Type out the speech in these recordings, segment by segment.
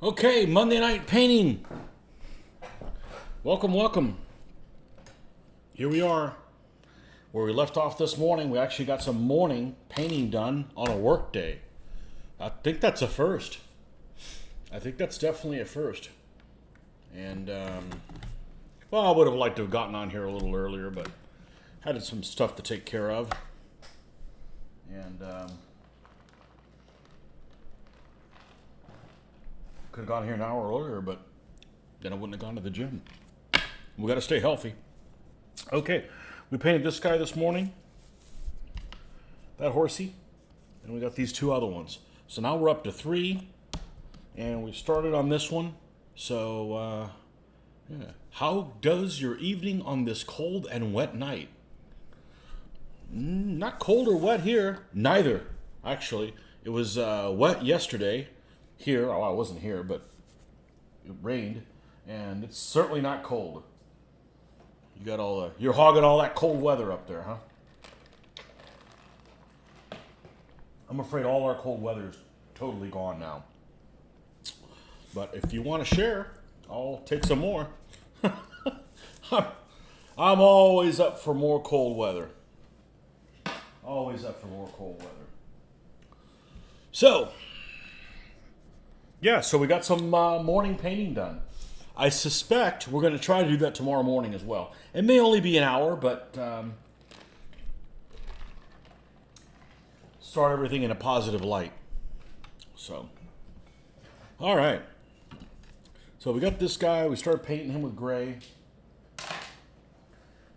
Okay, Monday night painting. Welcome, welcome. Here we are. Where we left off this morning, we actually got some morning painting done on a work day. I think that's a first. I think that's definitely a first. And, well, I would have liked to have gotten on here a little earlier, but had some stuff to take care of. And, could have gone here an hour earlier, but then I wouldn't have gone to the gym. We got to stay healthy. Okay, we painted this guy this morning, that horsey, and we got these two other ones. So now we're up to 3, and we started on this one. So, yeah. How does your evening on this cold and wet night? Not cold or wet here. Neither, actually. It was wet yesterday here. Oh, I wasn't here, but it rained, and it's certainly not cold. You got you're hogging all that cold weather up there, huh? I'm afraid all our cold weather's totally gone now. But if you want to share, I'll take some more. I'm always up for more cold weather. Always up for more cold weather. So, yeah, so we got some morning painting done. I suspect we're going to try to do that tomorrow morning as well. It may only be an hour, but start everything in a positive light. So, all right. So we got this guy. We started painting him with gray.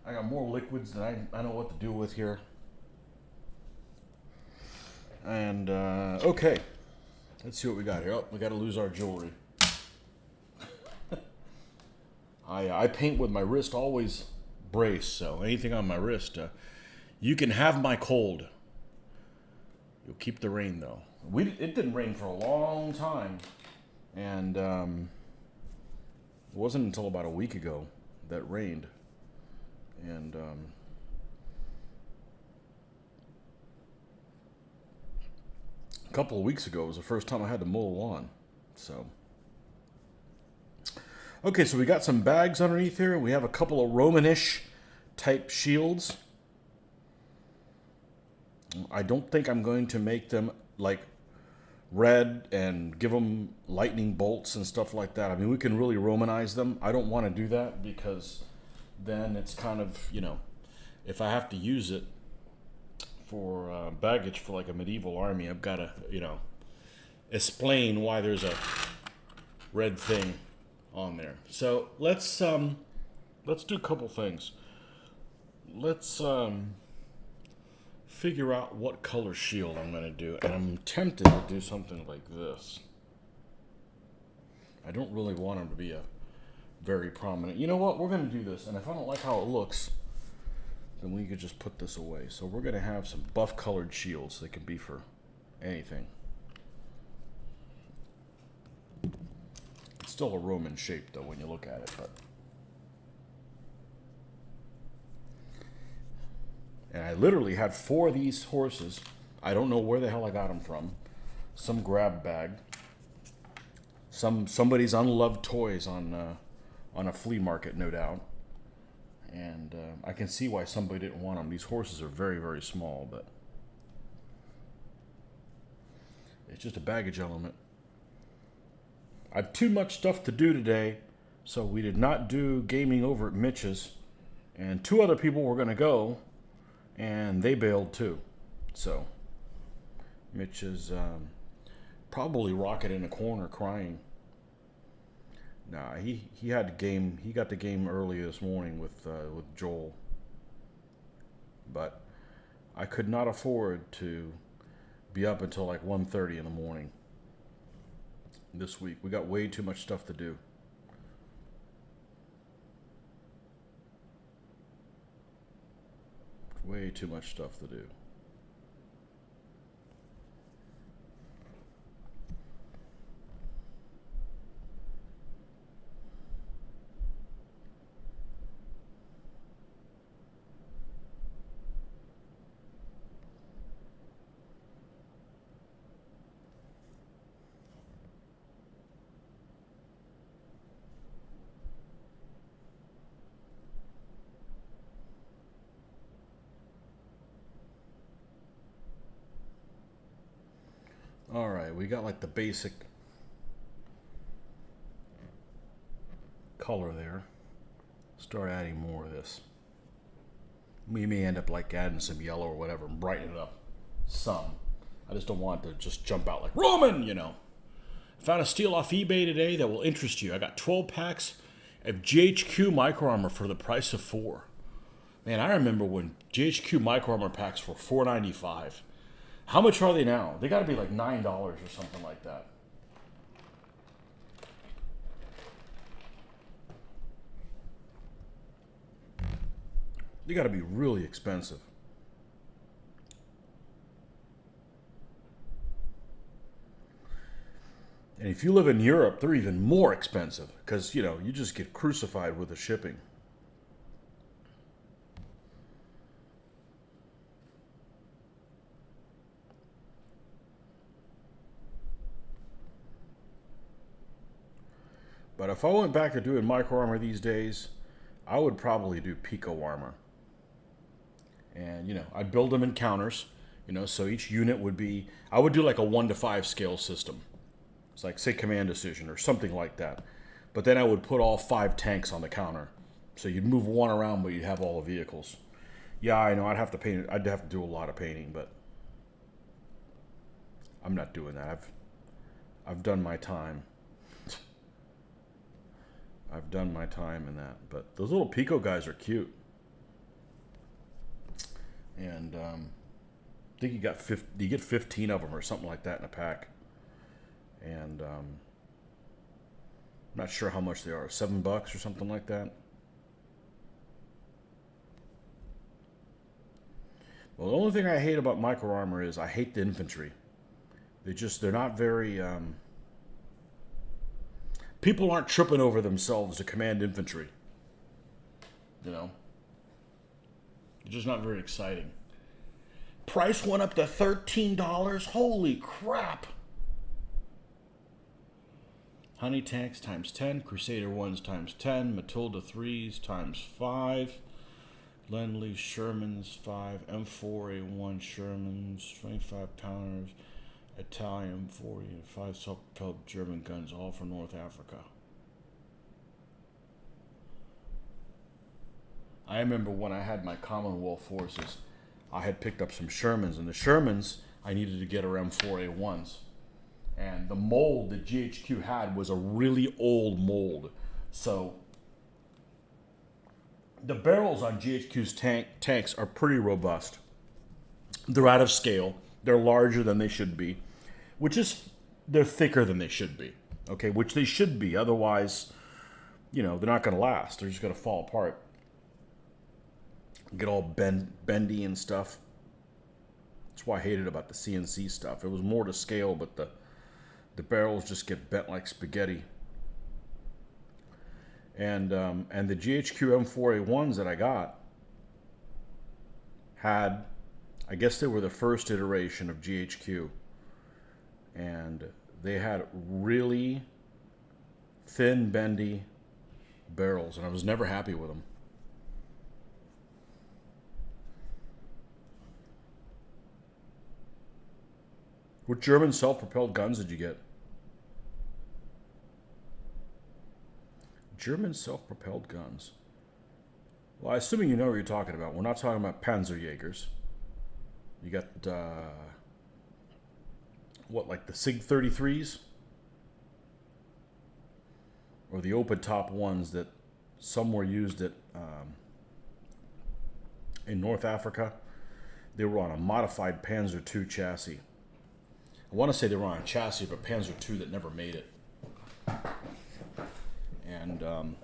I got more liquids than I know what to do with here. And, okay. Let's see what we got here. Oh, we got to lose our jewelry. I paint with my wrist always braced, so anything on my wrist, you can have my cold. You'll keep the rain, though. It didn't rain for a long time, and it wasn't until about a week ago that rained. And a couple of weeks ago was the first time I had to mow the lawn. So, okay, so we got some bags underneath here. We have a couple of Romanish type shields. I don't think I'm going to make them like red and give them lightning bolts and stuff like that. I mean, we can really Romanize them. I don't want to do that because then it's kind of, if I have to use it for baggage for like a medieval army, I've got to, explain why there's a red thing on there. So let's do a couple things. Let's figure out what color shield I'm going to do, and I'm tempted to do something like this. I don't really want them to be a very prominent. You know what? We're going to do this, and if I don't like how it looks, then we could just put this away. So we're going to have some buff colored shields that can be for anything. It's still a Roman shape though when you look at it, but. And I literally had 4 of these horses. I don't know where the hell I got them from. Some grab bag. Somebody's unloved toys on a flea market, no doubt. And I can see why somebody didn't want them. These horses are very, very small, but it's just a baggage element. I have too much stuff to do today, so we did not do gaming over at Mitch's. And 2 other people were going to go, and they bailed too. So Mitch is probably rocking in a corner crying. Nah, he had the game. He got the game early this morning with Joel, but I could not afford to be up until like 1:30 in the morning this week. We got way too much stuff to do. Way too much stuff to do. we got like the basic color there. Start adding more of this. We may end up like adding some yellow or whatever and brighten it up some. I just don't want it to just jump out like Roman, you know. I found a steal off eBay today that will interest you. I got 12 packs of GHQ Micro Armor for the price of 4. Man, I remember when GHQ Micro Armor packs were $4.95. How much are they now? They got to be like $9 or something like that. They got to be really expensive. And if you live in Europe, they're even more expensive because, you know, you just get crucified with the shipping. But if I went back to doing micro armor these days, I would probably do pico armor. And, you know, I'd build them in counters, you know, so each unit would be, I would do like a 1-to-5 scale system. It's like, say, Command Decision or something like that. But then I would put all 5 tanks on the counter. So you'd move one around, but you'd have all the vehicles. Yeah, I know, I'd have to paint it. I'd have to do a lot of painting, but I'm not doing that. I've done my time. I've done my time in that. But those little Pico guys are cute. And I think you get 15 of them or something like that in a pack. And I'm not sure how much they are. $7 or something like that. Well, the only thing I hate about micro armor is I hate the infantry. They're not very people aren't tripping over themselves to command infantry. You know? It's just not very exciting. Price went up to $13. Holy crap. Honey tanks times 10. Crusader 1s times 10. Matilda 3s times 5. Lend-Lease Shermans 5. M4A1 Shermans. 25 pounders. Italian 40 and 5 self-propelled German guns, all from North Africa. I remember when I had my Commonwealth forces, I had picked up some Shermans, and the Shermans, I needed to get her M4A1s. And the mold that GHQ had was a really old mold. So the barrels on GHQ's tanks are pretty robust. They're out of scale. They're larger than they should be. They're thicker than they should be, okay, which they should be. Otherwise, you know, they're not going to last. They're just going to fall apart. Get all bendy and stuff. That's why I hated about the CNC stuff. It was more to scale, but the barrels just get bent like spaghetti. And the GHQ M4A1s that I got had, I guess they were the first iteration of GHQ. And they had really thin, bendy barrels, and I was never happy with them. What German self-propelled guns did you get? German self-propelled guns. Well, I'm assuming you know what you're talking about. We're not talking about Panzerjägers. You got... like the SIG 33s? Or the open top ones that some were used at in North Africa. They were on a modified Panzer II chassis. I want to say they were on a chassis of a Panzer II that never made it. And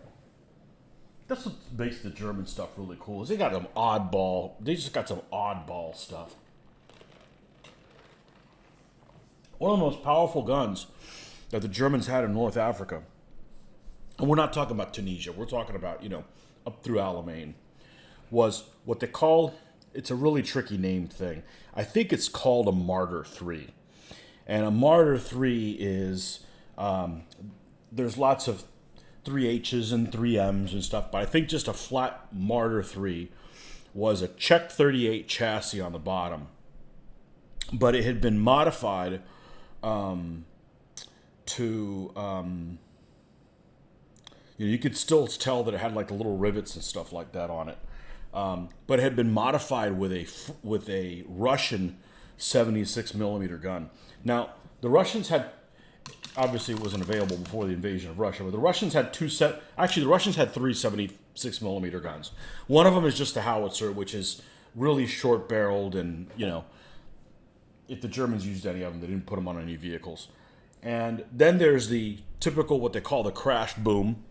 that's what makes the German stuff really cool. Is they got some oddball. They just got some oddball stuff. One of the most powerful guns that the Germans had in North Africa, and we're not talking about Tunisia, we're talking about, you know, up through Alamein, was what they call, it's a really tricky named thing. I think it's called a Martyr 3. And a Martyr 3 is, there's lots of 3H's and 3M's and stuff, but I think just a flat Martyr 3 was a Czech 38 chassis on the bottom. But it had been modified to you could still tell that it had like the little rivets and stuff like that on it, but it had been modified with a Russian 76 millimeter gun. Now the Russians had, obviously it wasn't available before the invasion of Russia, but the Russians had the Russians had three 76 millimeter guns. One of them is just the howitzer, which is really short barreled, and if the Germans used any of them, they didn't put them on any vehicles. And then there's the typical, what they call the crash boom,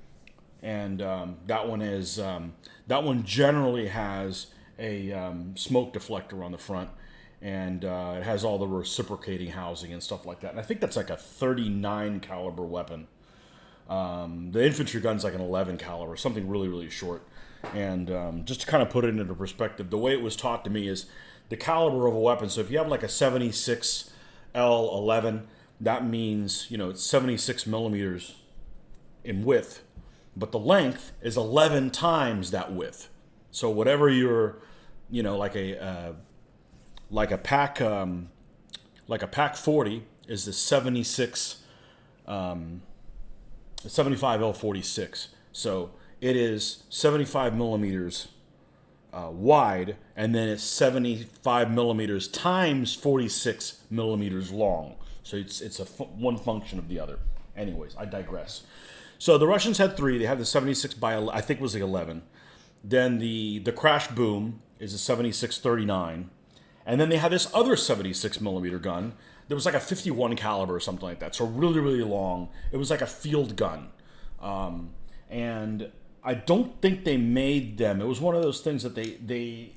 and that one generally has a smoke deflector on the front, and it has all the reciprocating housing and stuff like that. And I think that's like a 39 caliber weapon. The infantry gun's like an 11 caliber, something really, really short. And just to kind of put it into perspective, the way it was taught to me is the caliber of a weapon. So if you have like a 76 L11, that means, it's 76 millimeters in width, but the length is 11 times that width. So whatever your, like a pack 40 is the 75 L46. So it is 75 millimeters wide, and then it's 75 millimeters times 46 millimeters long. So it's one function of the other. Anyways, I digress. So the Russians had three. They had the 76 by, I think it was the 11. Then the crash boom is a 76-39. And then they had this other 76 millimeter gun that was like a 51 caliber or something like that. So really, really long. It was like a field gun. And I don't think they made them. It was one of those things that they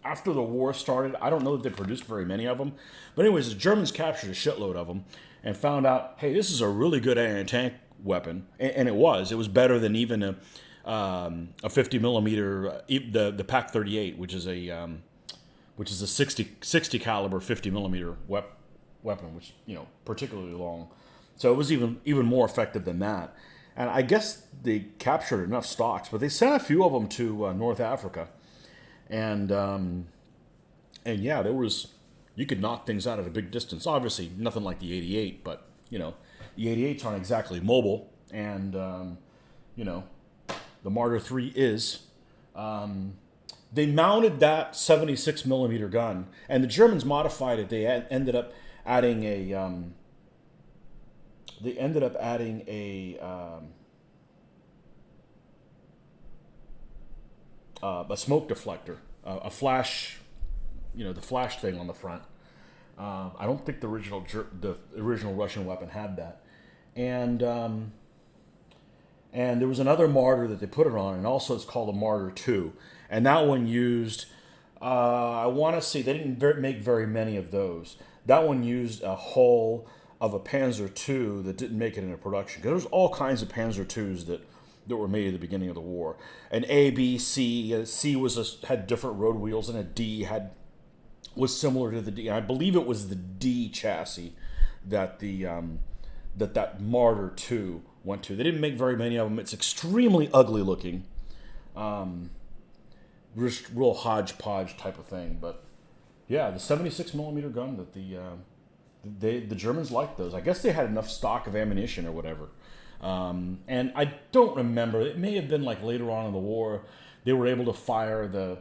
after the war started, I don't know that they produced very many of them. But anyways, the Germans captured a shitload of them and found out, hey, this is a really good anti-tank weapon. And it was. It was better than even a 50 millimeter, the Pac 38, which is a 60 caliber 50 millimeter weapon, which particularly long. So it was even more effective than that. And I guess they captured enough stocks, but they sent a few of them to North Africa, and yeah, you could knock things out at a big distance. Obviously, nothing like the 88, but the 88s aren't exactly mobile, and the Martyr 3 is. They mounted that 76 millimeter gun, and the Germans modified it. They ended up adding a smoke deflector, a flash, the flash thing on the front. I don't think the original Russian weapon had that, and there was another Martyr that they put it on, and also it's called a Martyr 2. And that one used, I want to say, they didn't make very many of those. That one used a hull of a Panzer II that didn't make it into production. Because there was all kinds of Panzer IIs that were made at the beginning of the war. An A, B, C. C had different road wheels, and a D was similar to the D. And I believe it was the D chassis that that Martyr II went to. They didn't make very many of them. It's extremely ugly looking. Real hodgepodge type of thing, but yeah, the 76 millimeter gun that the Germans liked those. I guess they had enough stock of ammunition or whatever, and I don't remember. It may have been like later on in the war they were able to fire the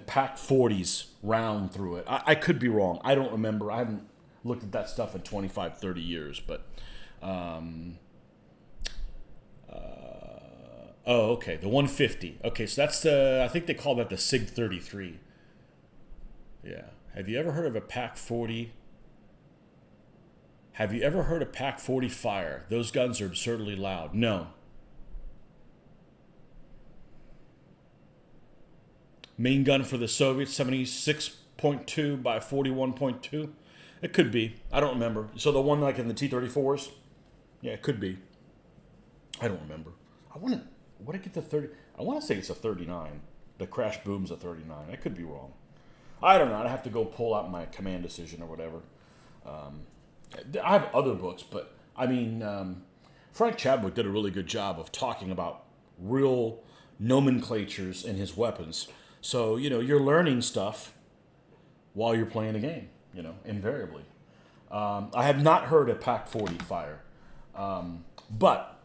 Pac 40s round through it. I could be wrong. I don't remember. I haven't looked at that stuff in 25, 30 years, but. Oh, okay, the 150. Okay, so that's I think they call that the SIG 33. Yeah. Have you ever heard of a Pac 40? Have you ever heard a Pac 40 fire? Those guns are absurdly loud. No. Main gun for the Soviets, 76.2 by 41.2. It could be. I don't remember. So the one like in the T-34s? Yeah, it could be. I don't remember. What did I get the 30? I want to say it's a 39. The crash boom's a 39. I could be wrong. I don't know. I'd have to go pull out my command decision or whatever. I have other books, but I mean, Frank Chadwick did a really good job of talking about real nomenclatures in his weapons. So, you're learning stuff while you're playing the game, invariably. I have not heard a Pac 40 fire, but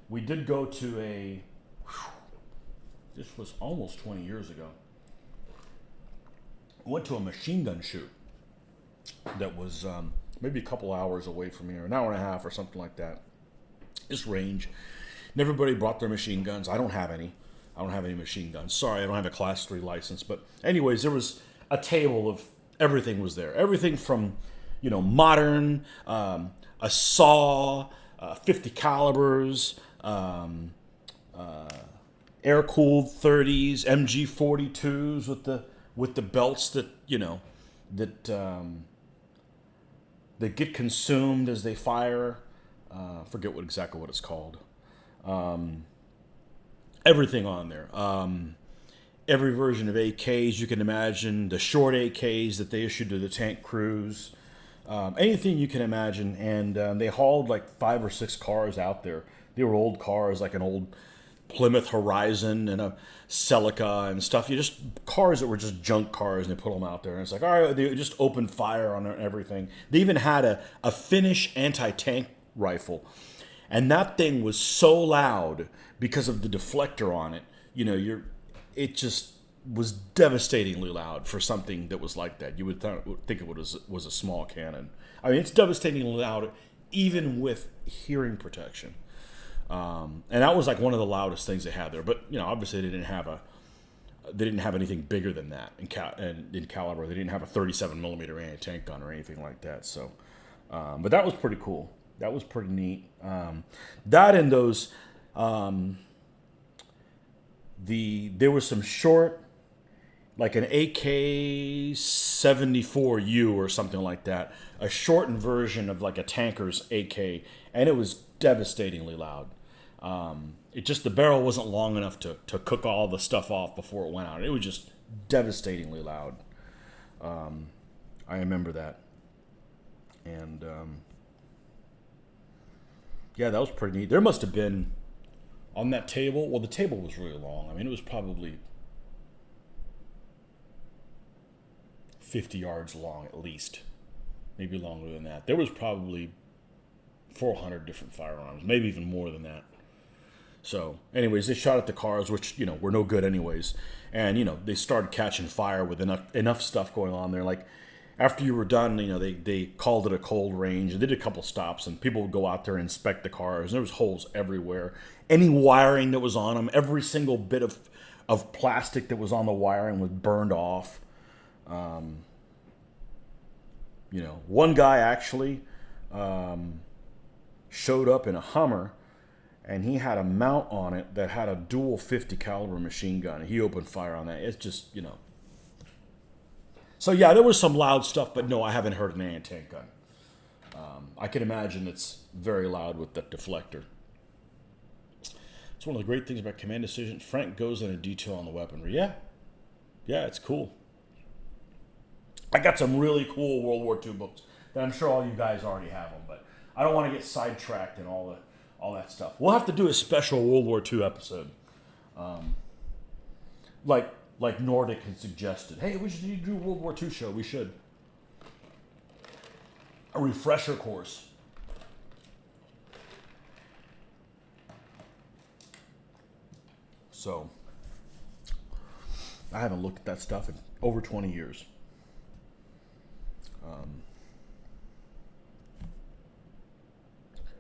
we did go to this was almost 20 years ago. I went to a machine gun shoot that was maybe a couple hours away from here, an hour and a half or something like that. This range. And everybody brought their machine guns. I don't have any. I don't have any machine guns. Sorry, I don't have a Class 3 license. But anyways, there was a table of everything was there. Everything from, modern, a saw, 50 calibers, air-cooled 30s, MG42s with the belts that that get consumed as they fire. Forget exactly what it's called. Everything on there. Every version of AKs you can imagine, the short AKs that they issued to the tank crews, anything you can imagine. And they hauled like 5 or 6 cars out there. They were old cars, like an old Plymouth Horizon and a Celica and stuff. Just cars that were just junk cars, and they put them out there. And it's like, all right, they just opened fire on everything. They even had a Finnish anti-tank rifle. And that thing was so loud because of the deflector on it. It just was devastatingly loud for something that was like that. You would think it was a small cannon. I mean, it's devastatingly loud even with hearing protection. And that was like one of the loudest things they had there. But obviously they didn't have anything bigger than that in caliber. They didn't have a 37 millimeter anti-tank gun or anything like that. So, but that was pretty cool. That was pretty neat. That and those, there was some short, like an AK-74U or something like that, a shortened version of like a tanker's AK, and it was devastatingly loud. The barrel wasn't long enough to cook all the stuff off before it went out. It was just devastatingly loud. I remember that. And yeah, that was pretty neat. There must have been on that table. Well, the table was really long. I mean, it was probably 50 yards long at least, maybe longer than that. There was probably 400 different firearms, maybe even more than that. So, anyways, they shot at the cars, which were no good anyways, and they started catching fire with enough stuff going on there. Like after you were done, they called it a cold range. They did a couple stops, and people would go out there and inspect the cars. And there was holes everywhere. Any wiring that was on them, every single bit of plastic that was on the wiring was burned off. One guy actually showed up in a Hummer, and he had a mount on it that had a dual 50 caliber machine gun. He opened fire on that. It's just, So yeah, there was some loud stuff, but no, I haven't heard an anti-tank gun. I can imagine it's very loud with the deflector. It's one of the great things about Command Decisions. Frank goes into detail on the weaponry. Yeah, it's cool. I got some really cool World War II books that I'm sure all you guys already have them, but I don't want to get sidetracked in all that stuff. We'll have to do a special World War II episode, like Nordic had suggested. Hey, we should do a World War II show. We should. A refresher course. So, I haven't looked at that stuff in over 20 years.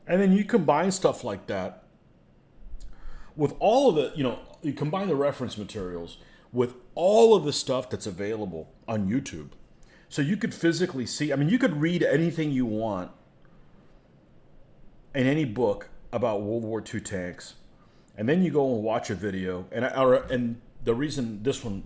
And then you combine stuff like that with all of the, you combine the reference materials with all of the stuff that's available on YouTube. So you could physically see, you could read anything you want in any book about World War II tanks, and then you go and watch a video. And the reason this one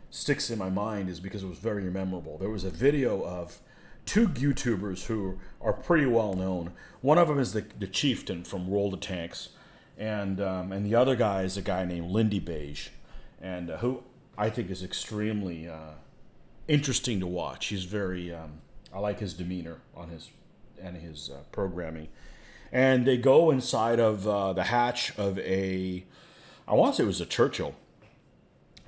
sticks in my mind is because it was very memorable. There was a video of 2 YouTubers who are pretty well known. One of them is the Chieftain from World of Tanks, and the other guy is a guy named Lindy Beige, and who I think is extremely interesting to watch. He's very, I like his demeanor on his programming. And they go inside of the hatch of I want to say it was a Churchill.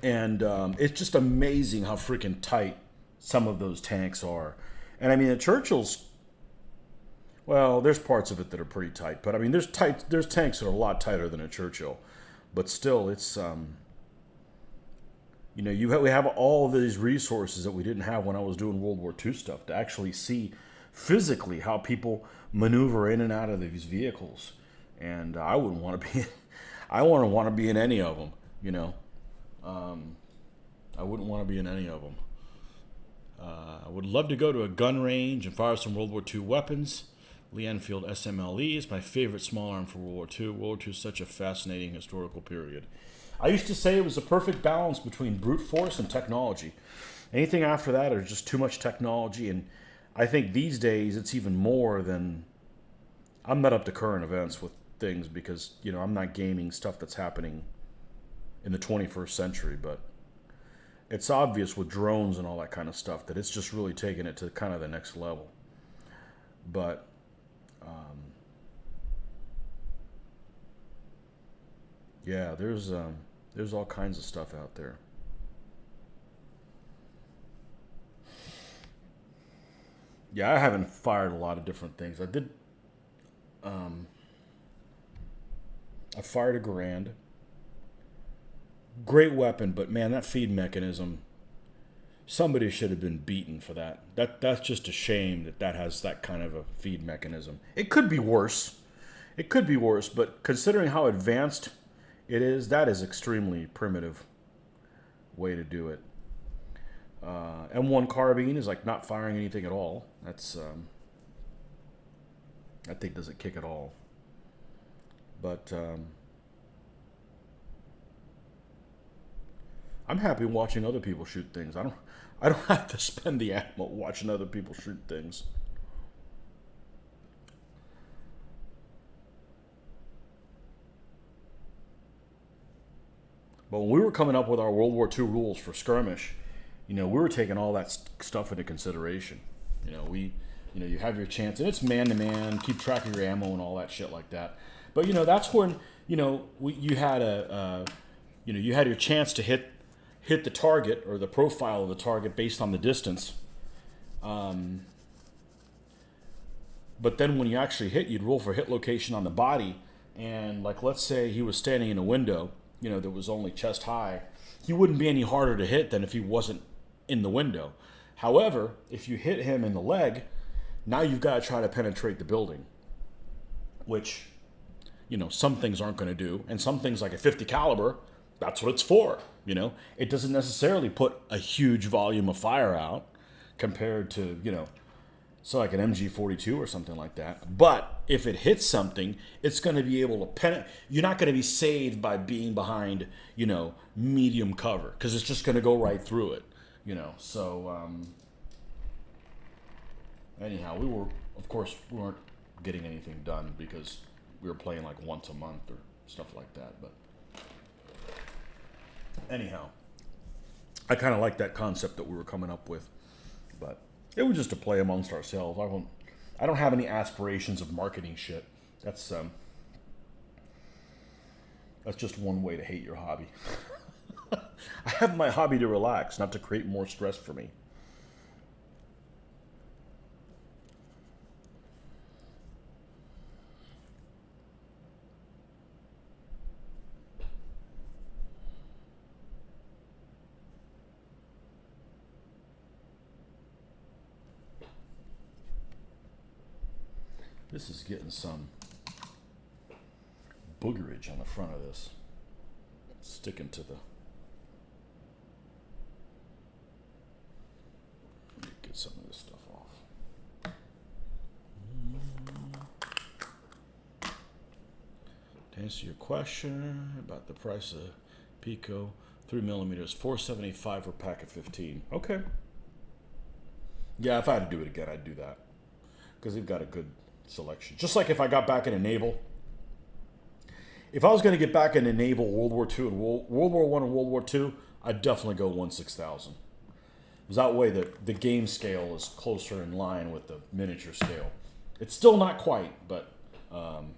And it's just amazing how freaking tight some of those tanks are. And I mean, the Churchills, well, there's parts of it that are pretty tight, but I mean, there's tanks that are a lot tighter than a Churchill, but still, it's we have all of these resources that we didn't have when I was doing World War II stuff to actually see physically how people maneuver in and out of these vehicles, and I wouldn't want to be, I wouldn't want to be in any of them, I wouldn't want to be in any of them. I would love to go to a gun range and fire some World War II weapons. Lee Enfield SMLE is my favorite small arm for World War II. World War II is such a fascinating historical period. I used to say it was a perfect balance between brute force and technology. Anything after that is just too much technology, and I think these days it's even more than... I'm not up to current events with things because, I'm not gaming stuff that's happening in the 21st century, but it's obvious with drones and all that kind of stuff that it's just really taken it to kind of the next level. But yeah, there's all kinds of stuff out there. Yeah, I haven't fired a lot of different things. I did. I fired a Garand. Great weapon, but man, that feed mechanism. Somebody should have been beaten for that. That's just a shame that has that kind of a feed mechanism. It could be worse. It could be worse, but considering how advanced it is, that is extremely primitive way to do it. M1 carbine is like not firing anything at all. That's that thing doesn't kick at all. But I'm happy watching other people shoot things. I don't have to spend the ammo watching other people shoot things. But when we were coming up with our World War II rules for skirmish, we were taking all that stuff into consideration. You have your chance, and it's man to man, keep track of your ammo and all that shit like that. But that's when you had you had your chance to hit the target or the profile of the target based on the distance. But then when you actually hit, you'd roll for hit location on the body, and like let's say he was standing in a window, that was only chest high, he wouldn't be any harder to hit than if he wasn't in the window. However, if you hit him in the leg, now you've got to try to penetrate the building, which, some things aren't going to do. And some things like a 50 caliber, that's what it's for. It doesn't necessarily put a huge volume of fire out compared to, so like an MG42 or something like that. But if it hits something, it's going to be able to penetrate. You're not going to be saved by being behind, medium cover, because it's just going to go right through it. So anyhow, we weren't getting anything done because we were playing like once a month or stuff like that. But anyhow, I kind of like that concept that we were coming up with, but it was just to play amongst ourselves. I don't have any aspirations of marketing shit. That's just one way to hate your hobby. I have my hobby to relax, not to create more stress for me. This is getting some boogerage on the front of this. Sticking to the... Get some of this stuff off. To answer your question about the price of Pico, 3mm, $475 for a pack of 15. Okay. Yeah, if I had to do it again, I'd do that. Because they've got a good selection. Just like if I got back into naval. If I was going to get back into naval, World War II and World War I and World War II, I'd definitely go 1/6000. Because that way the game scale is closer in line with the miniature scale. It's still not quite, but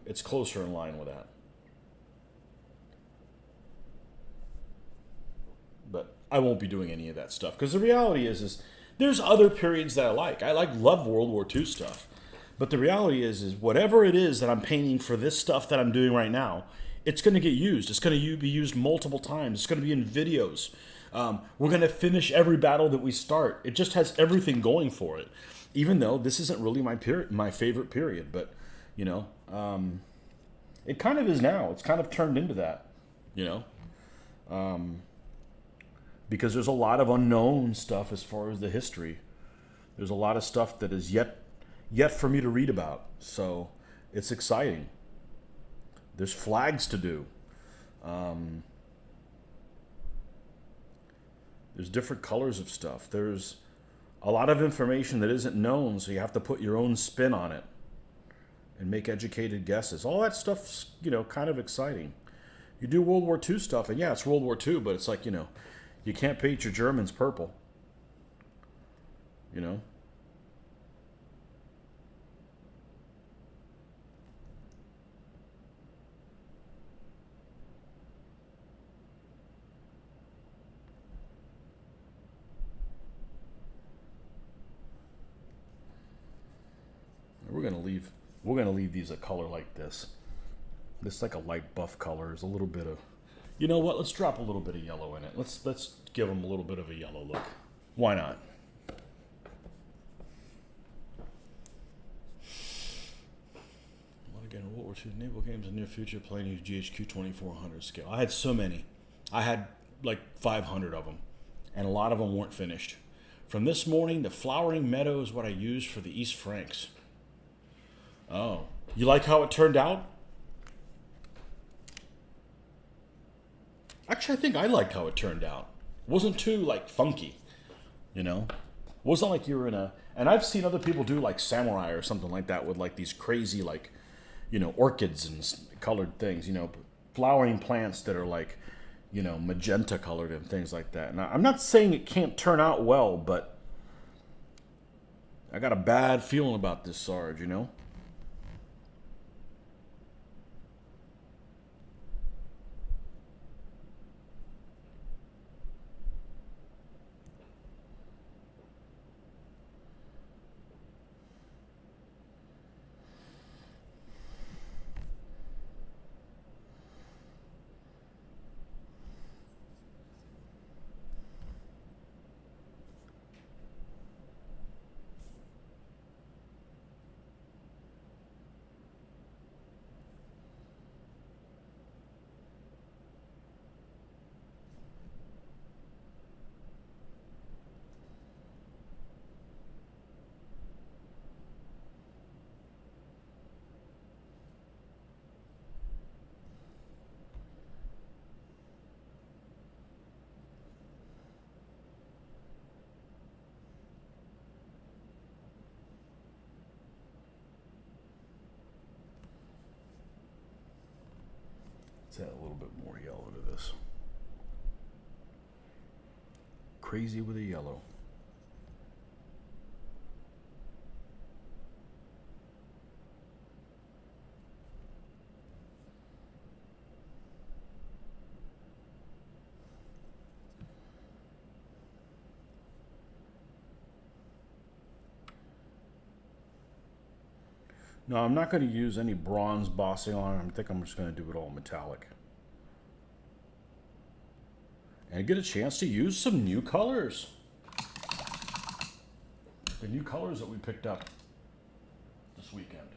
it's closer in line with that. But I won't be doing any of that stuff. Because the reality is There's other periods that I like. Love World War II stuff. But the reality is whatever it is that I'm painting for this stuff that I'm doing right now, it's going to get used. It's going to be used multiple times. It's going to be in videos. We're going to finish every battle that we start. It just has everything going for it. Even though this isn't really my favorite period, but you know, it kind of is now. It's kind of turned into that, you know, because there's a lot of unknown stuff as far as the history. There's a lot of stuff that is yet for me to read about. So it's exciting. There's flags to do. There's different colors of stuff. There's a lot of information that isn't known, so you have to put your own spin on it and make educated guesses. All that stuff's, you know, kind of exciting. You do World War II stuff, and yeah, it's World War II, but it's like, you know, you can't paint your Germans purple. You know? We're gonna leave these a color like this. This like a light buff color. There's a little bit of, you know what? Let's drop a little bit of yellow in it. Let's give them a little bit of a yellow look. Why not? What again? World War II naval games in the near future playing use GHQ 2400 scale. I had so many. I had like 500 of them, and a lot of them weren't finished. From this morning, the flowering meadow is what I used for the East Franks. Oh, you like how it turned out? Actually, I think I liked how it turned out. It wasn't too, like, funky, you know? It wasn't like you were in a... And I've seen other people do, like, samurai or something like that with, like, these crazy, like, you know, orchids and colored things, you know, flowering plants that are, like, you know, magenta colored and things like that. And I'm not saying it can't turn out well, but I got a bad feeling about this Sarge, you know? Let's add a little bit more yellow to this. Crazy with a yellow. No, I'm not going to use any bronze bossing on it. I think I'm just going to do it all metallic. And get a chance to use some new colors. The new colors that we picked up this weekend.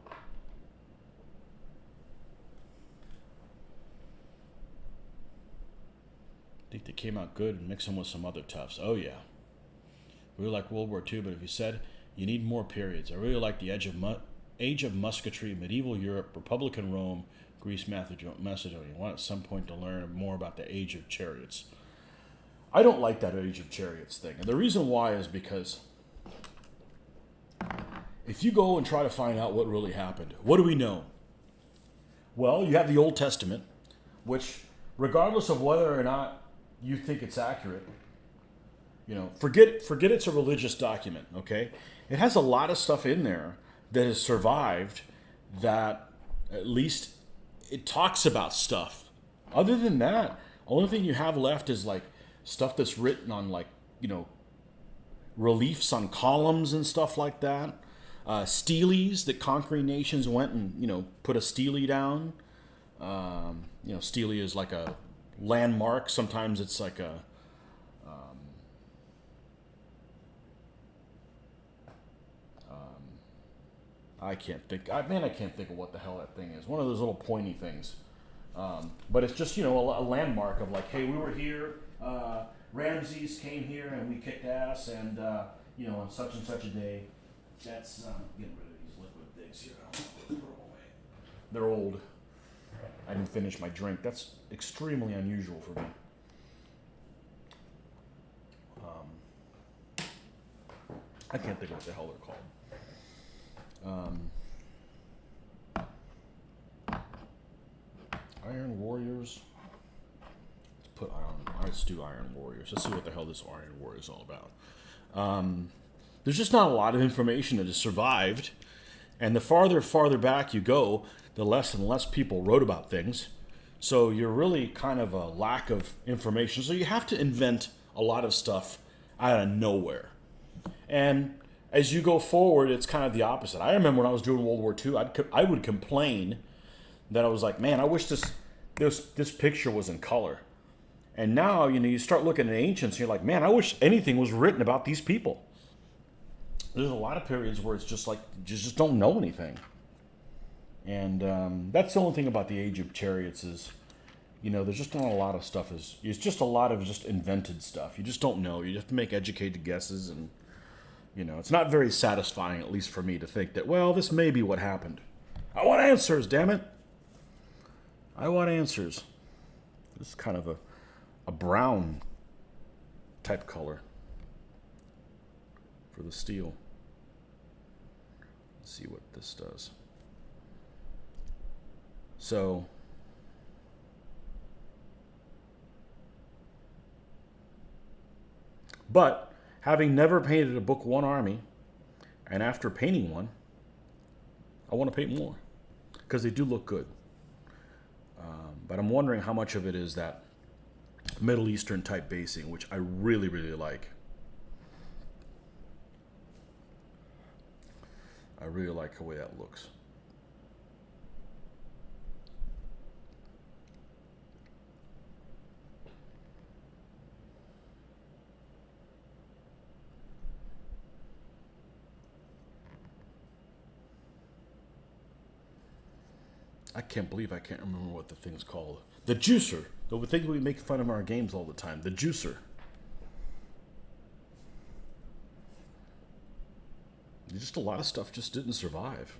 I think they came out good and mix them with some other toughs. Oh yeah. Really like World War II, but if you said you need more periods. I really like the age of musketry, medieval Europe, Republican Rome, Greece, Macedonia. I want at some point to learn more about the age of chariots. I don't like that age of chariots thing. And the reason why is because if you go and try to find out what really happened, what do we know? Well, you have the Old Testament, which regardless of whether or not you think it's accurate, you know, forget it's a religious document, okay? It has a lot of stuff in there that has survived that at least it talks about stuff. Other than that, only thing you have left is like stuff that's written on, like, you know, reliefs on columns and stuff like that. Steles that conquering nations went and, you know, put a stele down. You know, stele is like a landmark. Sometimes it's like a I can't think. I can't think of what the hell that thing is. One of those little pointy things. But it's just, you know, a landmark of like, hey, we were here. Ramses came here and we kicked ass, and you know, on such and such a day. That's getting rid of these liquid things here. I don't want to throw them away. They're old. I didn't finish my drink. That's extremely unusual for me. I can't think of what the hell they're called. Iron Warriors. Let's do Iron Warriors. Let's see what the hell this Iron Warrior is all about. There's just not a lot of information that has survived, and the farther back you go, the less and less people wrote about things. So you're really kind of a lack of information. So you have to invent a lot of stuff out of nowhere. And as you go forward, it's kind of the opposite. I remember when I was doing World War II, I would complain that I was like, man, I wish this picture was in color. And now, you know, you start looking at ancients, and you're like, man, I wish anything was written about these people. There's a lot of periods where it's just like, you just don't know anything. And that's the only thing about the Age of Chariots is, you know, there's just not a lot of stuff. It's just a lot of just invented stuff. You just don't know. You have to make educated guesses, and, you know, it's not very satisfying, at least for me, to think that, well, this may be what happened. I want answers, damn it. I want answers. This is kind of a brown type color for the steel. Let's see what this does. So, but having never painted a Book 1 army, and after painting one, I want to paint more because they do look good. But I'm wondering how much of it is that Middle Eastern type basing, which I really, really like. I really like the way that looks. I can't believe I can't remember what the thing's called. The juicer. The thing we make fun of our games all the time. The juicer. Just a lot of stuff just didn't survive.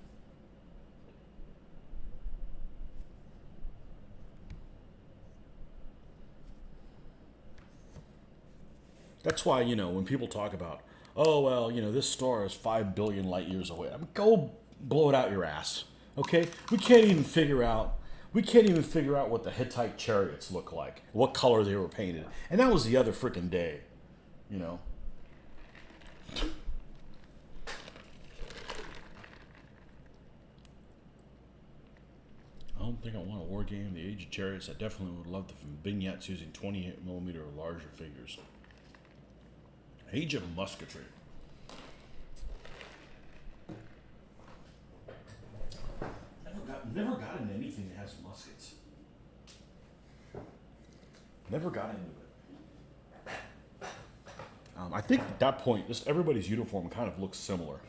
That's why, you know, when people talk about, oh, well, you know, this star is 5 billion light years away. I mean, go blow it out your ass. Okay? We can't even figure out what the Hittite chariots look like, what color they were painted. And that was the other freaking day, you know. I don't think I want a war game. The Age of Chariots, I definitely would love the vignettes using 28mm or larger figures. Age of Musketry. Never got into anything that has muskets. Never got into it. I think at that point, just everybody's uniform kind of looks similar.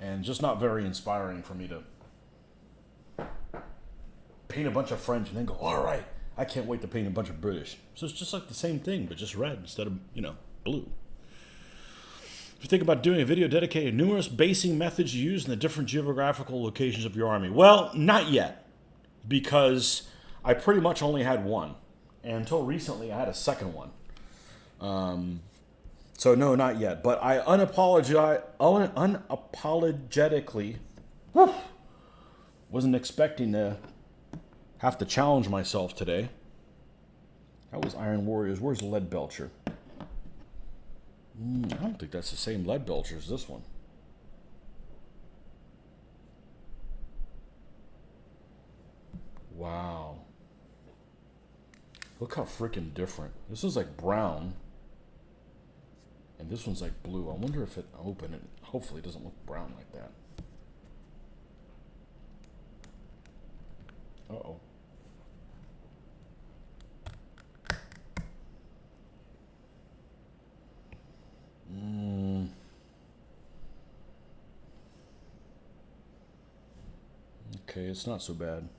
And just not very inspiring for me to paint a bunch of French and then go, all right, I can't wait to paint a bunch of British. So it's just like the same thing, but just red instead of, you know, blue. If you think about doing a video dedicated to numerous basing methods you use in the different geographical locations of your army. Well, not yet, because I pretty much only had one. And until recently, I had a second one. So no, not yet. But I unapologetically wasn't expecting to have to challenge myself today. That was Iron Warriors. Where's Lead Belcher? I don't think that's the same Lead Belcher as this one. Wow. Look how freaking different. This is like brown. And this one's like blue. I wonder if it open it. Hopefully it doesn't look brown like that. Uh-oh. Okay, it's not so bad.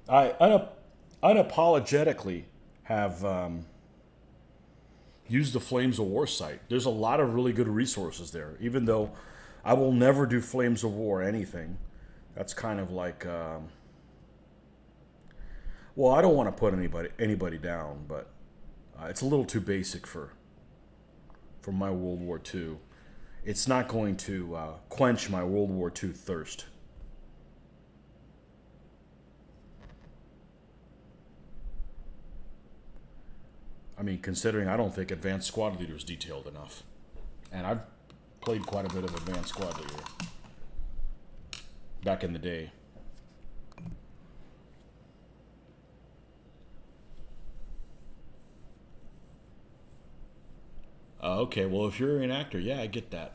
I unapologetically have used the Flames of War site. There's a lot of really good resources there, even though I will never do Flames of War anything. That's kind of like, well, I don't want to put anybody down, but it's a little too basic for my World War II. It's not going to quench my World War II thirst. I mean, considering I don't think Advanced Squad Leader is detailed enough. And I've played quite a bit of Advanced Squad Leader back in the day. Okay, well, if you're an actor, yeah, I get that.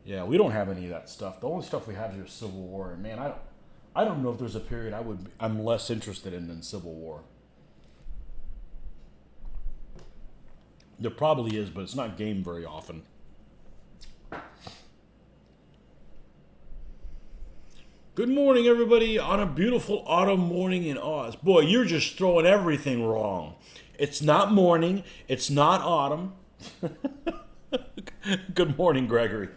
Yeah, we don't have any of that stuff. The only stuff we have here is Civil War. And man, I don't know if there's a period I'm less interested in than Civil War. There probably is, but it's not gamed very often. Good morning, everybody, on a beautiful autumn morning in Oz. Boy, you're just throwing everything wrong. It's not morning. It's not autumn. Good morning, Gregory.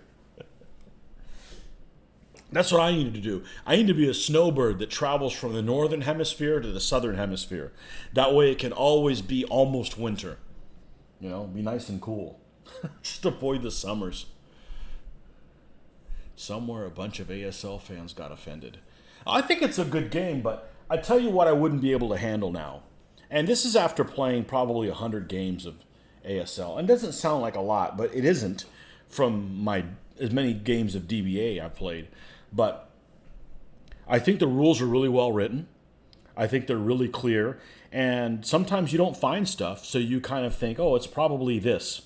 That's what I need to do. I need to be a snowbird that travels from the northern hemisphere to the southern hemisphere. That way it can always be almost winter. You know, be nice and cool. Just avoid the summers. Somewhere a bunch of ASL fans got offended. I think it's a good game, but I tell you what I wouldn't be able to handle now. And this is after playing probably 100 games of ASL. And it doesn't sound like a lot, but it isn't from my as many games of DBA I've played. But I think the rules are really well written. I think they're really clear. And sometimes you don't find stuff, so you kind of think, oh, it's probably this.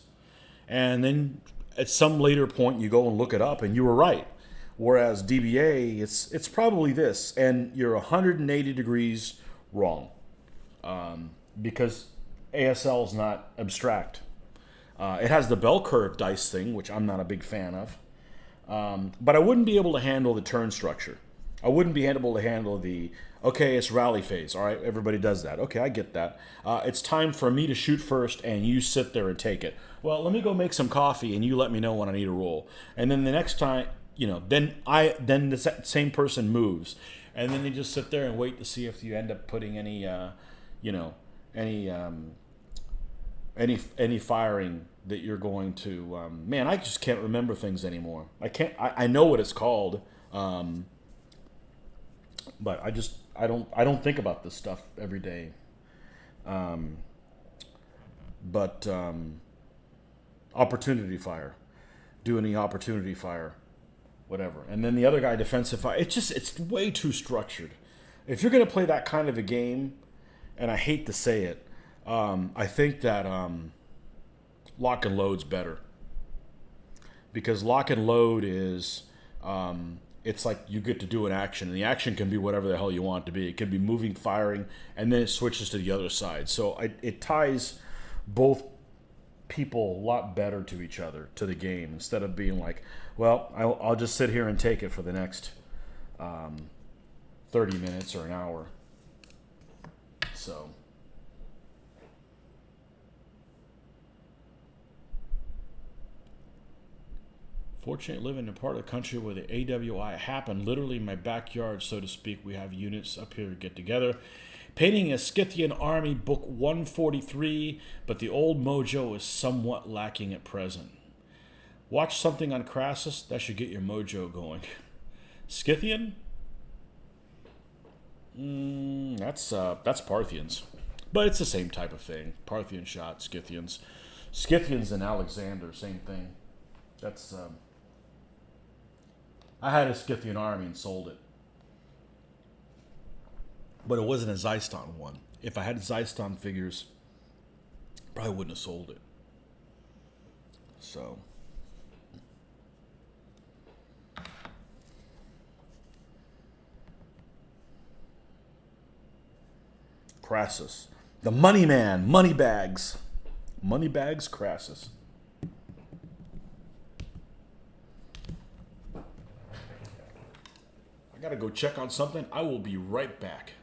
And then at some later point, you go and look it up, and you were right. Whereas DBA, it's probably this, and you're 180 degrees wrong. Because ASL is not abstract. It has the bell curve dice thing, which I'm not a big fan of. But I wouldn't be able to handle the turn structure. I wouldn't be able to handle the, okay, it's rally phase. All right, everybody does that. Okay, I get that. It's time for me to shoot first, and you sit there and take it. Well, let me go make some coffee, and you let me know when I need a roll. And then the next time, then the same person moves, and then they just sit there and wait to see if you end up putting any firing that you're going to. Man, I just can't remember things anymore. I know what it's called. But I don't think about this stuff every day. But opportunity fire, do any opportunity fire, whatever. And then the other guy defensive fire. It's way too structured. If you're gonna play that kind of a game, and I hate to say it, I think that lock and load's better, because lock and load is. It's like you get to do an action, and the action can be whatever the hell you want it to be. It can be moving, firing, and then it switches to the other side. So it ties both people a lot better to each other, to the game, instead of being like, well, I'll just sit here and take it for the next 30 minutes or an hour. So... Fortunate living in a part of the country where the AWI happened, literally in my backyard, so to speak. We have units up here to get together. Painting a Scythian army, book 143, but the old mojo is somewhat lacking at present. Watch something on Crassus, that should get your mojo going. Scythian? That's Parthians. But it's the same type of thing. Parthian shot, Scythians. Scythians and Alexander, same thing. That's... I had a Scythian army and sold it. But it wasn't a Zyston one. If I had Zyston figures, probably wouldn't have sold it. So. Crassus. The money man. Money bags. Money bags Crassus. I gotta go check on something. I will be right back.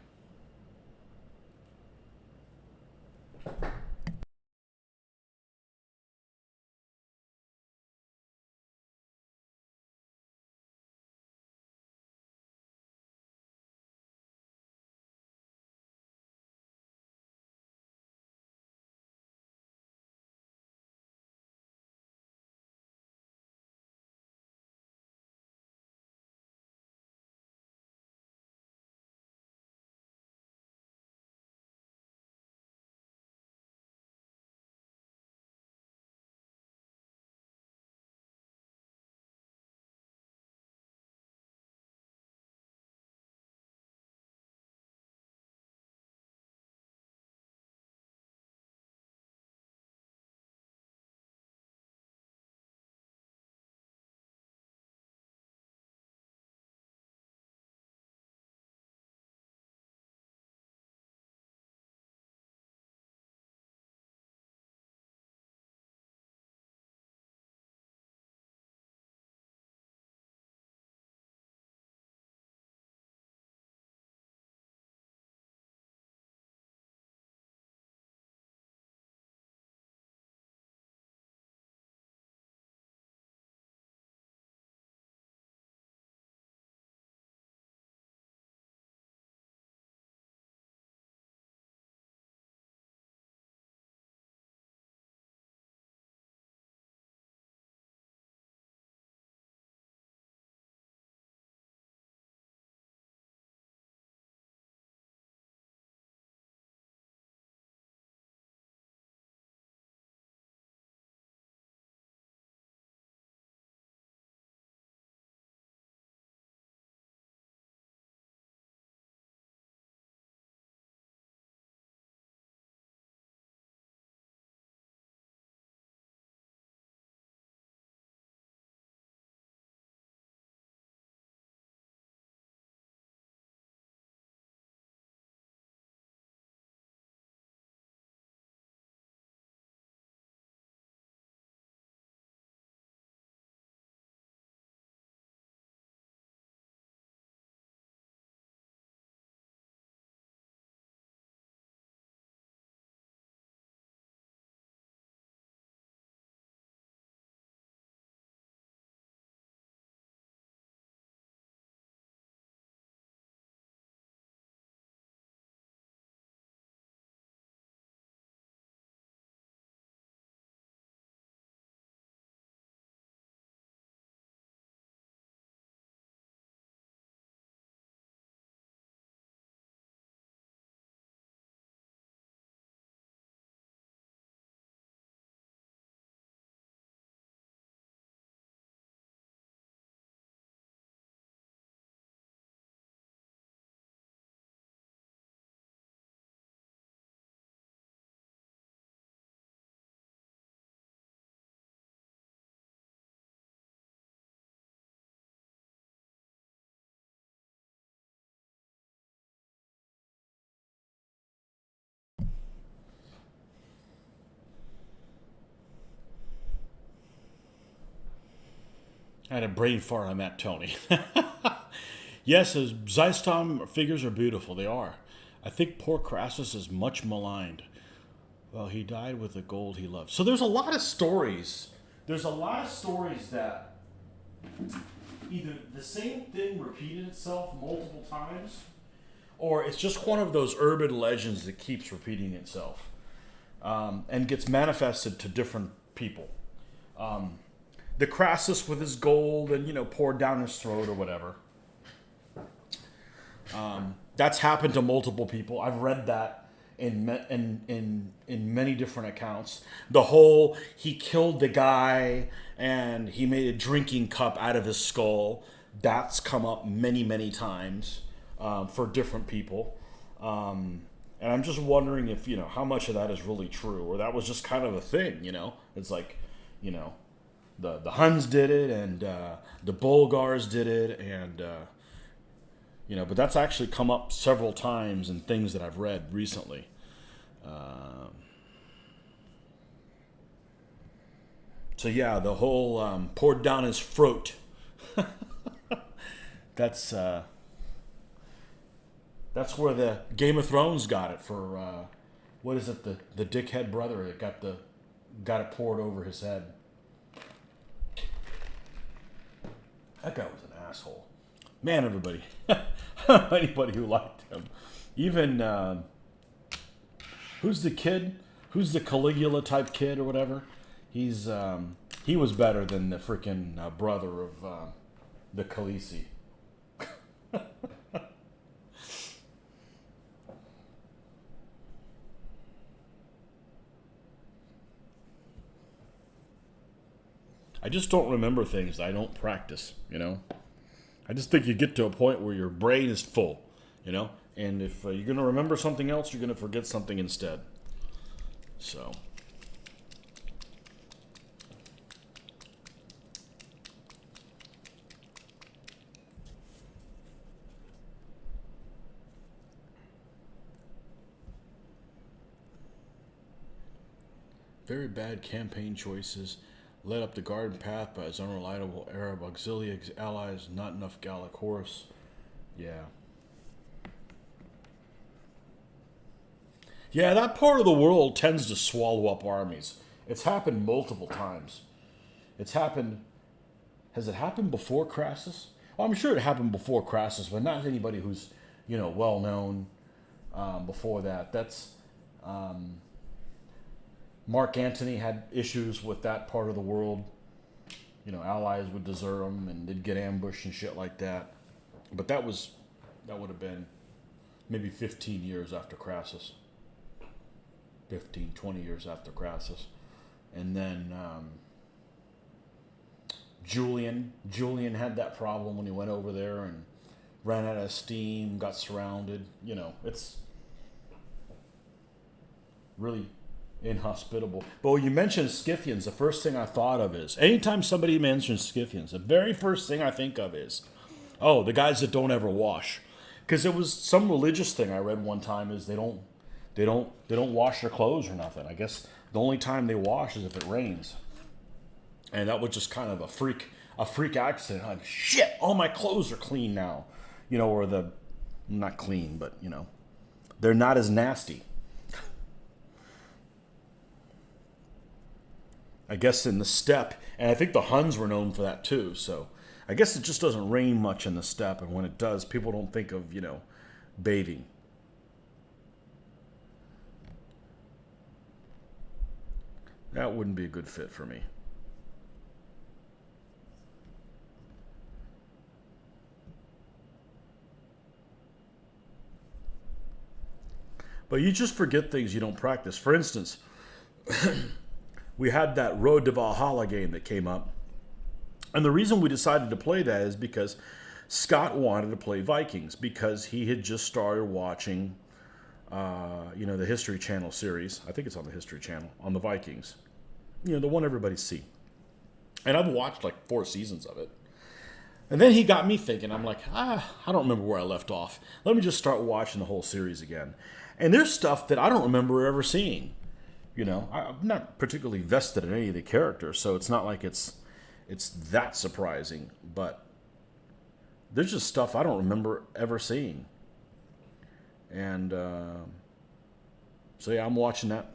I had a brain fart on that, Tony. Yes, his Zystom figures are beautiful. They are. I think poor Crassus is much maligned. Well, he died with the gold he loved. So there's a lot of stories. There's a lot of stories that either the same thing repeated itself multiple times, or it's just one of those urban legends that keeps repeating itself and gets manifested to different people. The Crassus with his gold and poured down his throat or whatever. That's happened to multiple people. I've read that in many different accounts. The whole he killed the guy and he made a drinking cup out of his skull that's come up many, many times for different people. And I'm just wondering if, how much of that is really true, or that was just kind of a thing, It's like, you know, the Huns did it, and the Bulgars did it, and, but that's actually come up several times in things that I've read recently. So yeah, the whole poured down his throat. That's where the Game of Thrones got it for. What is it? The dickhead brother that got it poured over his head. That guy was an asshole. Man, everybody. Anybody who liked him. Even who's the kid? Who's the Caligula type kid or whatever? He was better than the freaking brother of the Khaleesi. I just don't remember things I don't practice, I just think you get to a point where your brain is full, and if you're going to remember something else, you're going to forget something instead. So. Very bad campaign choices led up the garden path by his unreliable Arab auxiliary allies, not enough Gallic horse. Yeah. Yeah, that part of the world tends to swallow up armies. It's happened multiple times. It's happened... Has it happened before Crassus? Well, I'm sure it happened before Crassus, but not anybody who's, well known before that. That's... Mark Antony had issues with that part of the world. Allies would desert him and they'd get ambushed and shit like that. But that would have been maybe 15 years after Crassus. 15, 20 years after Crassus. And then Julian had that problem when he went over there and ran out of steam, got surrounded. It's really inhospitable. But when you mention Scythians, the first thing I thought of is, anytime somebody mentions Scythians, the very first thing I think of is, oh, the guys that don't ever wash. Because it was some religious thing I read one time is they don't wash their clothes or nothing. I guess the only time they wash is if it rains. And that was just kind of a freak accident. Like, shit, all my clothes are clean now. Or not clean, but they're not as nasty. I guess in the steppe, and I think the Huns were known for that too, so I guess it just doesn't rain much in the steppe, and when it does, people don't think of, bathing. That wouldn't be a good fit for me. But you just forget things you don't practice. For instance, we had that Road to Valhalla game that came up. And the reason we decided to play that is because Scott wanted to play Vikings because he had just started watching, the History Channel series. I think it's on the History Channel, on the Vikings. The one everybody's seen. And I've watched like 4 seasons of it. And then he got me thinking, I'm like, I don't remember where I left off. Let me just start watching the whole series again. And there's stuff that I don't remember ever seeing. I'm not particularly vested in any of the characters, so it's not like it's that surprising. But there's just stuff I don't remember ever seeing. And so yeah, I'm watching that.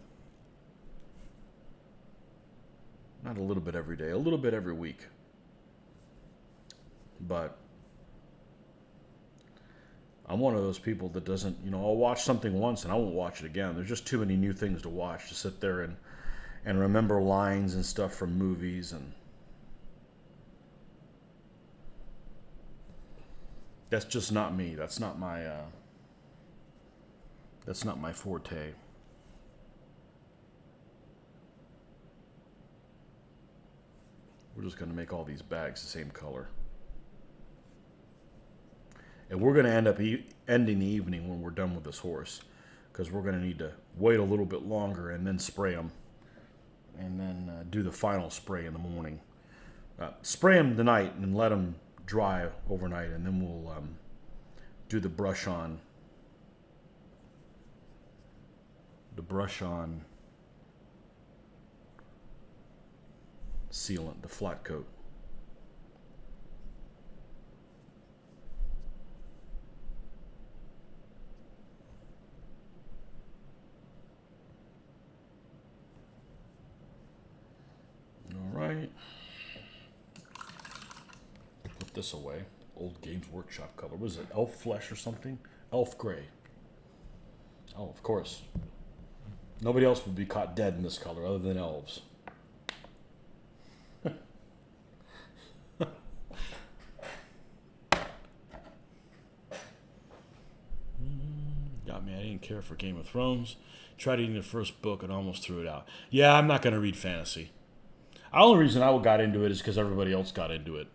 Not a little bit every day, a little bit every week. But I'm one of those people that doesn't, I'll watch something once and I won't watch it again. There's just too many new things to watch to sit there and remember lines and stuff from movies. And that's just not me. That's not my forte. We're just going to make all these bags the same color. And we're going to end up ending the evening when we're done with this horse, because we're going to need to wait a little bit longer and then spray them, and then do the final spray in the morning. Spray them tonight and let them dry overnight, and then we'll do the brush on. Sealant, the flat coat. All right. Put this away. Old Games Workshop color. Was it elf flesh or something? Elf gray. Oh, of course. Nobody else would be caught dead in this color other than elves. Got me. I didn't care for Game of Thrones. Tried reading the first book and almost threw it out. Yeah, I'm not going to read fantasy. The only reason I got into it is because everybody else got into it.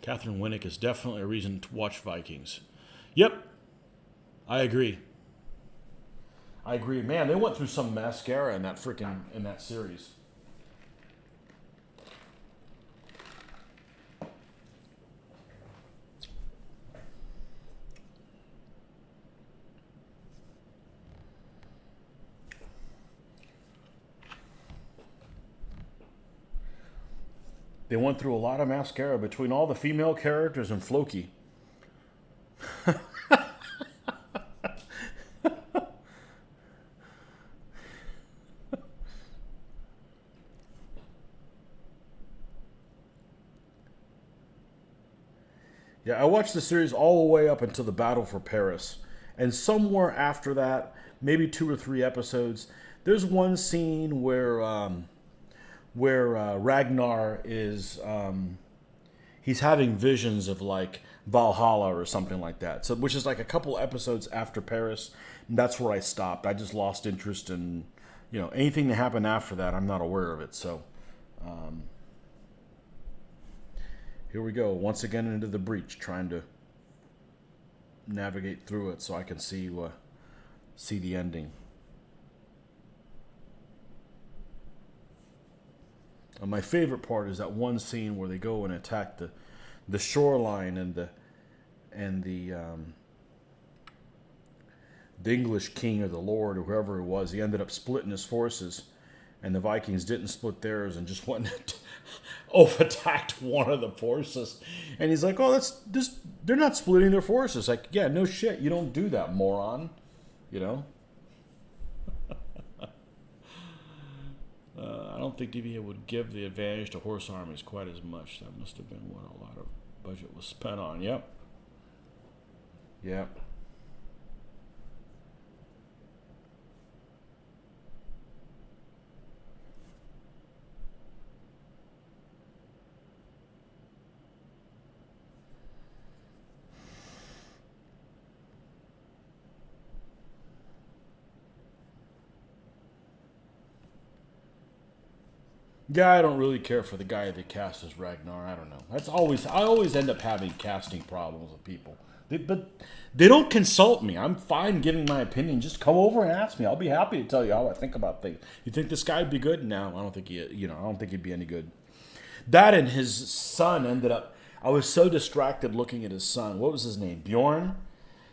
Catherine Winnick is definitely a reason to watch Vikings. Yep, I agree. Man, they went through some mascara in that series. They went through a lot of mascara between all the female characters and Floki. Yeah, I watched the series all the way up until the Battle for Paris. And somewhere after that, maybe 2 or 3 episodes, there's one scene where Ragnar is he's having visions of like Valhalla or something like that. So, which is like a couple episodes after Paris. And that's where I stopped. I just lost interest in, anything that happened after that. I'm not aware of it. So, here we go once again into the breach, trying to navigate through it so I can see the ending. My favorite part is that one scene where they go and attack the shoreline, and the English king or the lord or whoever it was. He ended up splitting his forces, and the Vikings didn't split theirs and just went and attacked one of the forces. And he's like, "Oh, they're not splitting their forces." Like, yeah, no shit, you don't do that, moron. I don't think DBA would give the advantage to horse armies quite as much. That must have been what a lot of budget was spent on. Yep. Yeah, I don't really care for the guy that cast as Ragnar. I don't know. I always end up having casting problems with people. But they don't consult me. I'm fine giving my opinion. Just come over and ask me. I'll be happy to tell you how I think about things. You think this guy would be good? No, I don't think I don't think he'd be any good. That and his son ended up. I was so distracted looking at his son. What was his name? Bjorn.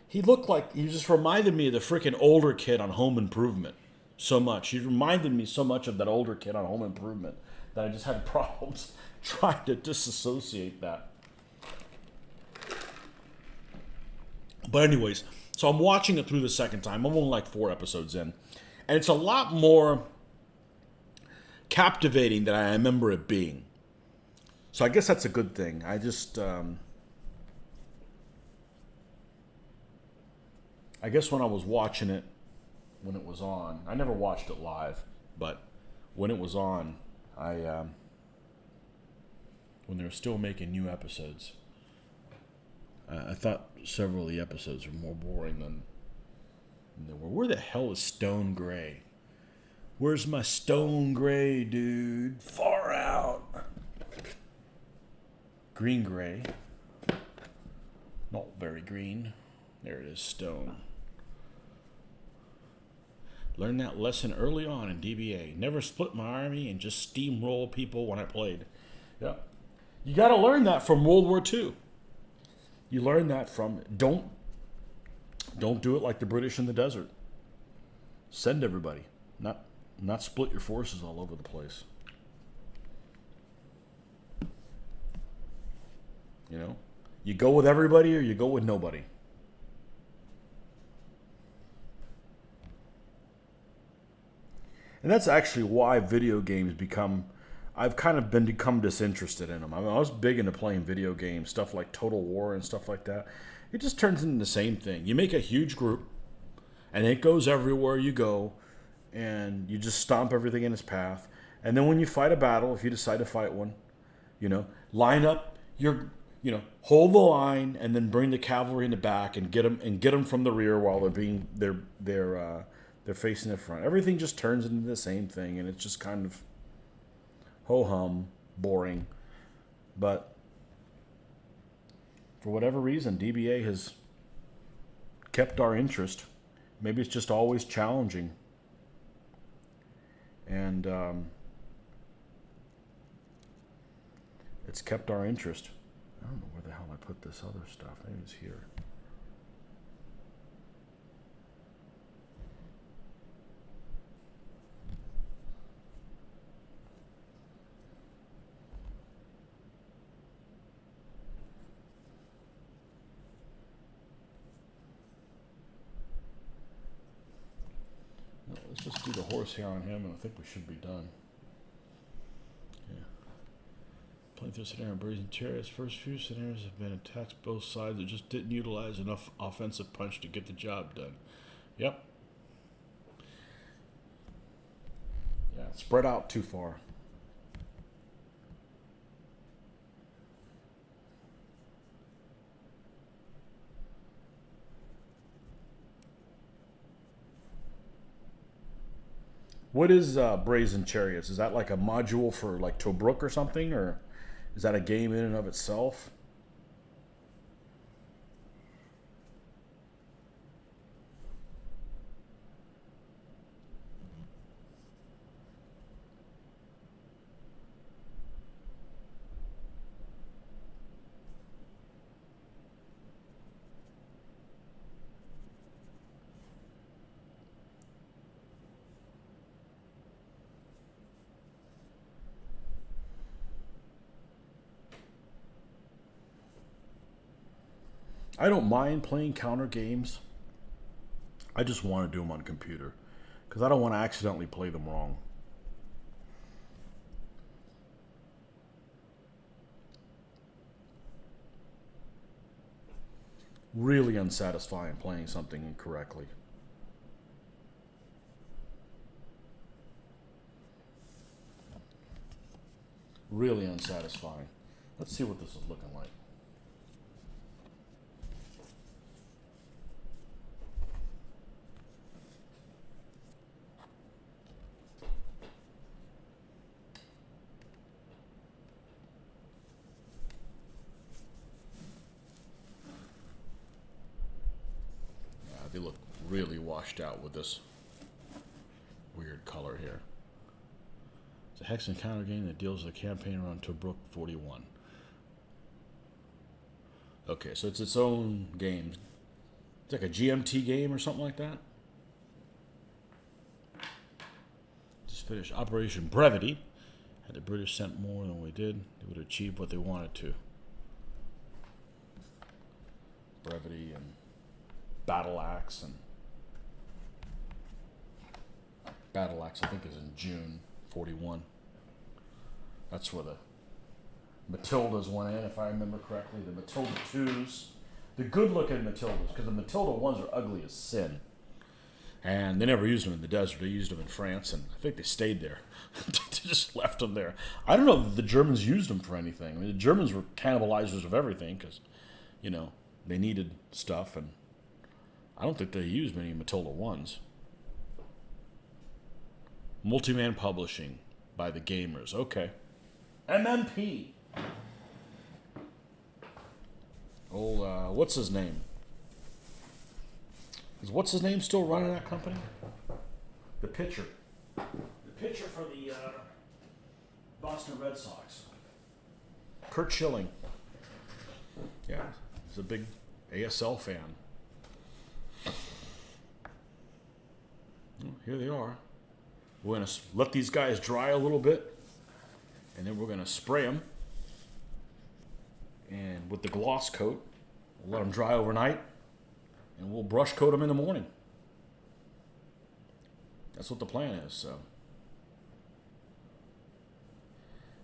He just reminded me of the freaking older kid on Home Improvement. So much. He reminded me so much of that older kid on Home Improvement that I just had problems trying to disassociate that. But anyways, so I'm watching it through the second time. I'm only like 4 episodes in. And it's a lot more captivating than I remember it being. So I guess that's a good thing. I just... I guess when I was watching it, when it was on, I never watched it live, but when it was on, when they were still making new episodes, I thought several of the episodes were more boring than they were. Where the hell is Stone Gray? Where's my Stone Gray, dude? Far out. Green Gray. Not very green. There it is, stone. Learned that lesson early on in DBA. Never split my army and just steamroll people when I played. Yeah. You got to learn that from World War II. You learn that from don't do it like the British in the desert. Send everybody, not split your forces all over the place. You know, you go with everybody or you go with nobody. And that's actually why video games I've kind of become disinterested in them. I mean, I was big into playing video games, stuff like Total War and stuff like that. It just turns into the same thing. You make a huge group, and it goes everywhere you go, and you just stomp everything in its path. And then when you fight a battle, if you decide to fight one, line up hold the line, and then bring the cavalry in the back and get them from the rear while they're facing the front. Everything just turns into the same thing, and it's just kind of ho-hum, boring. But for whatever reason, DBA has kept our interest. Maybe it's just always challenging. And it's kept our interest. I don't know where the hell I put this other stuff. Maybe it's here. No, let's just do the horsehair on him, and I think we should be done. Yeah. Playing through scenario Brazen Chariots. First few scenarios have been attacks both sides that just didn't utilize enough offensive punch to get the job done. Yep. Yeah, spread out too far. What is Brazen Chariots? Is that like a module for like Tobruk or something, or is that a game in and of itself? I don't mind playing counter games. I just want to do them on computer because I don't want to accidentally play them wrong. Really unsatisfying playing something incorrectly. Really unsatisfying. Let's see what this is looking like. They look really washed out with this weird color here. It's a hex and counter game that deals with a campaign around Tobruk 41. Okay, so it's its own game. It's like a GMT game or something like that. Just finished Operation Brevity. Had the British sent more than we did, they would achieve what they wanted to. Brevity and Battle Axe, and Battle Axe I think is in June 41. That's where the Matildas went in, if I remember correctly. The Matilda 2s, the good looking Matildas, because the Matilda 1s are ugly as sin. And they never used them in the desert. They used them in France, and I think they stayed there. They just left them there. I don't know if the Germans used them for anything. I mean, the Germans were cannibalizers of everything because, they needed stuff, and I don't think they used many Matilda 1s. Multiman Publishing by the Gamers. Okay. MMP. Old, what's his name? Is what's his name still running that company? The pitcher. The pitcher for the Boston Red Sox. Curt Schilling. Yeah, he's a big ASL fan. Well, here they are. We're going to let these guys dry a little bit, and then we're going to spray them. And with the gloss coat, we'll let them dry overnight, and we'll brush coat them in the morning. That's what the plan is. So,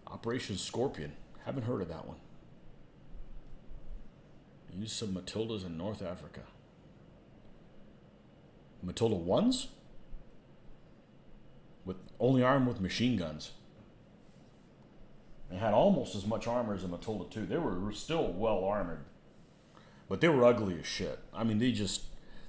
Operation Scorpion. Haven't heard of that one. Use some Matildas in North Africa. Matilda 1s? With only armed with machine guns. They had almost as much armor as a Matilda 2. They were still well armored. But they were ugly as shit. I mean,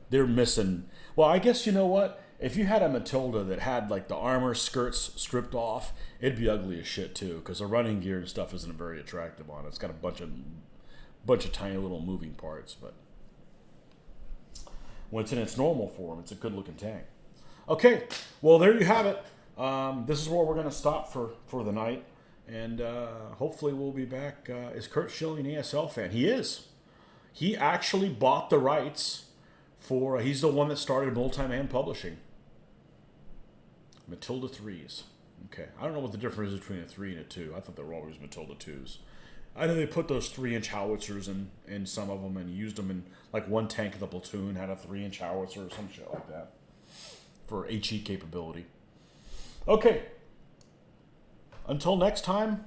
they're missing. Well, I guess you know what? If you had a Matilda that had like the armor skirts stripped off, it'd be ugly as shit too. Because the running gear and stuff isn't very attractive on it. It's got a bunch of tiny little moving parts. But when it's in its normal form, it's a good looking tank. Okay, well there you have it. This is where we're going to stop for the night. And hopefully we'll be back. Is Curt Schilling an ASL fan? He is. He actually bought the rights for, he's the one that started Multi-Man Publishing. Matilda 3s. Okay, I don't know what the difference is between a 3 and a 2. I thought they were always Matilda 2s. I know they put those 3-inch howitzers in some of them and used them in, like one tank of the platoon had a 3-inch howitzer or some shit like that for HE capability. Okay. Until next time,